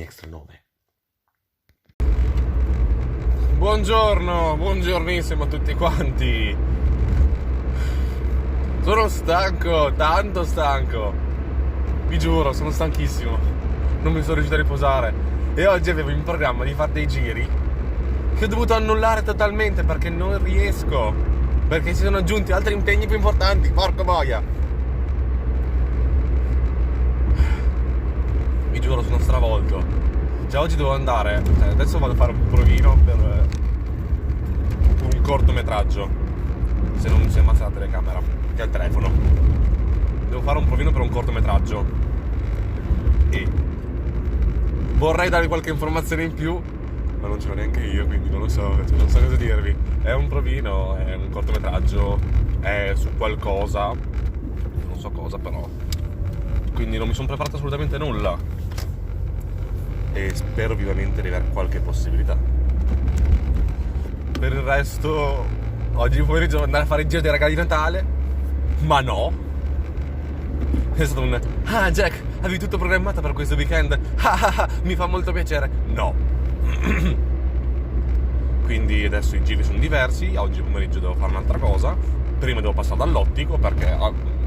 extra 9. Buongiorno, buongiornissimo a tutti quanti. Sono stanco, tanto stanco. Vi giuro, sono stanchissimo. Non mi sono riuscito a riposare. E oggi avevo in programma di fare dei giri che ho dovuto annullare totalmente perché non riesco. Perché si sono aggiunti altri impegni più importanti, porco boia. Vi giuro, sono stravolto. Cioè oggi devo andare, adesso vado a fare un provino per un cortometraggio. Se non mi si ammazza la telecamera, che è il telefono. Devo fare un provino per un cortometraggio. E vorrei darvi qualche informazione in più, ma non ce l'ho neanche io, quindi non lo so, cioè non so cosa dirvi. È un provino, è un cortometraggio, è su qualcosa, non so cosa però. Quindi non mi sono preparato assolutamente nulla. E spero vivamente di avere qualche possibilità. Per il resto, oggi pomeriggio devo andare a fare il giro dei regali di Natale, ma no. È stato un "Ah Jack, avevi tutto programmato per questo weekend? Mi fa molto piacere". No. Quindi adesso i giri sono diversi. Oggi pomeriggio devo fare un'altra cosa. Prima devo passare dall'ottico perché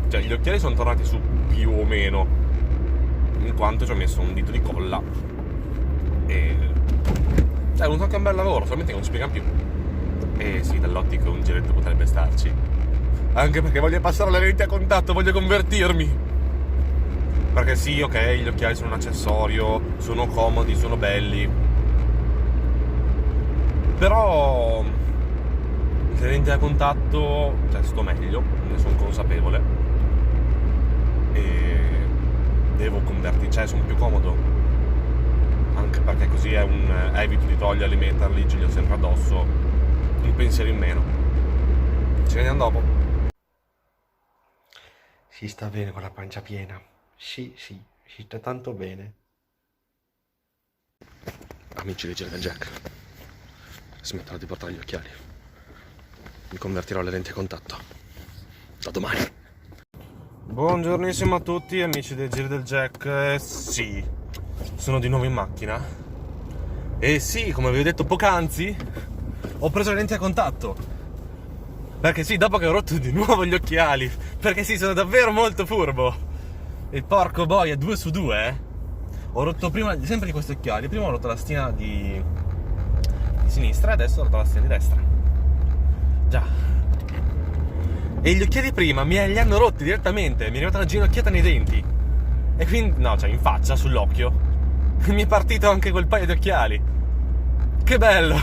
cioè, gli occhiali sono tornati su più o meno, in quanto ci ho messo un dito di colla. E è venuto anche un bel lavoro, solamente non spiega più. E sì, dall'ottico un giretto potrebbe starci. Anche perché voglio passare le lenti a contatto, voglio convertirmi. Perché sì, ok, gli occhiali sono un accessorio, sono comodi, sono belli. Però le lenti a contatto, cioè sto meglio, ne sono consapevole. E devo convertirmi, cioè sono più comodo. Anche perché così è evito di toglierli, metterli, ce li ho sempre addosso. Un pensiero in meno. Ci vediamo dopo. Si sta bene con la pancia piena. Sì, si sta tanto bene. Amici di Giro del Jack, smetterò di portare gli occhiali. Mi convertirò alle lenti a contatto. Da domani. Buongiornissimo a tutti amici del Giro del Jack. Sì, sono di nuovo in macchina. E sì, come vi ho detto poc'anzi, ho preso le lenti a contatto. Perché sì, dopo che ho rotto di nuovo gli occhiali. Perché sì, sono davvero molto furbo. E porco boia, 2 su 2, eh. Ho rotto prima, sempre di questi occhiali. Prima ho rotto la schiena di sinistra e adesso ho rotto la schiena di destra. Già. E gli occhiali prima li hanno rotti direttamente. Mi è arrivata una ginocchiata nei denti. E quindi, no, cioè in faccia, sull'occhio. Mi è partito anche quel paio di occhiali. Che bello.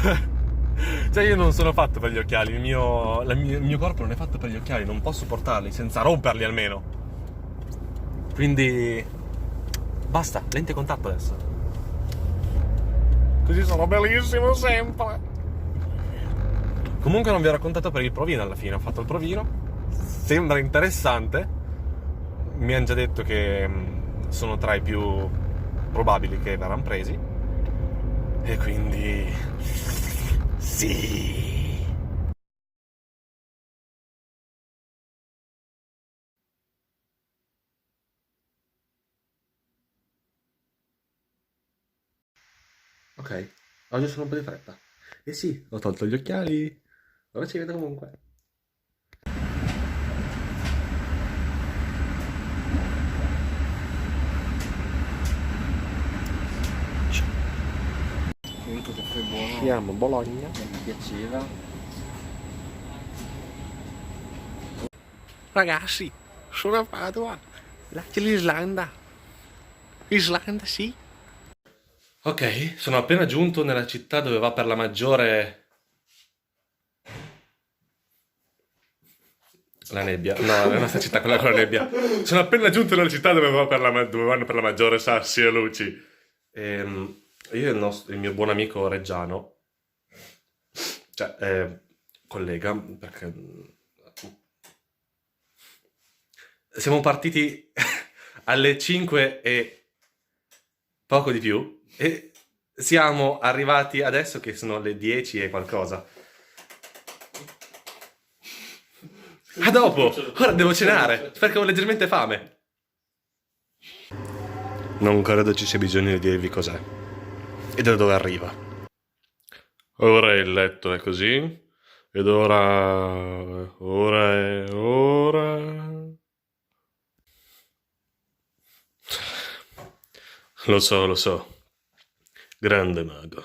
Cioè io non sono fatto per gli occhiali. Il mio corpo non è fatto per gli occhiali. Non posso portarli senza romperli almeno. Quindi basta, lente a contatto adesso. Così sono bellissimo sempre. Comunque non vi ho raccontato per il provino alla fine. Ho fatto il provino. Sembra interessante. Mi hanno già detto che sono tra i più probabili che verranno presi. E quindi sì. Ok, oggi sono un po' di fretta. E sì, ho tolto gli occhiali. Ora ci vedo comunque. Comunque caffè buono, Siamo a Bologna. mi piaceva. Ragazzi, sono a Padova. Là c'è l'Islanda. Islanda, sì. Ok, sono appena giunto nella città dove va per la maggiore la nebbia. No, è la nostra città quella con la nebbia. Sono appena giunto nella città dove vanno per la maggiore sassi e luci. Io e il mio buon amico Reggiano, cioè collega, perché siamo partiti alle 5 e poco di più e siamo arrivati adesso che sono le 10 e qualcosa. A dopo! Ora devo cenare perché ho leggermente fame. Non credo ci sia bisogno di dirvi cos'è. e da dove arriva. Ora il letto è così, ed ora... Lo so, grande mago.